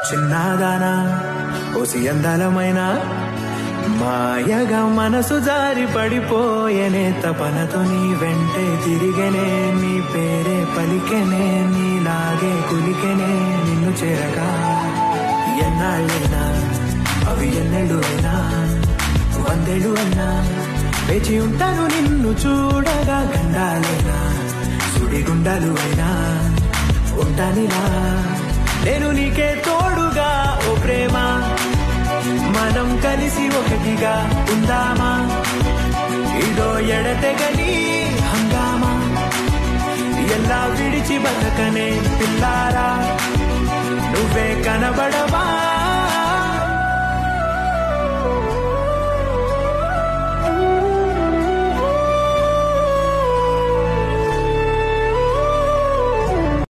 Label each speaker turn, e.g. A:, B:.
A: చిన్నదానా ఓసి అందలమైన మాయగా మనసు జారి పడిపోయేనే తపనతో నీ వెంటే తిరిగేనే నీ పేరే పలికెనే నీలాగే కులికెనే నిన్ను చేరగా ఎన్నాళ్ళైనా అవి ఎన్నెళ్ళు అయినా వందేళ్ళు అయినా వేచి ఉంటాను నిన్ను చూడగా గండాలైనా సుడిగుండాలు అయినా ఉంటానిలా నేను నీకే తోడుగా ఓ ప్రేమ మనం కలిసి ఒకటిగా ఉందామా ఇదో ఎడతెగని హంగామా ఎలా విడిచి బతకనే పిల్లారా నువ్వే కనబడవా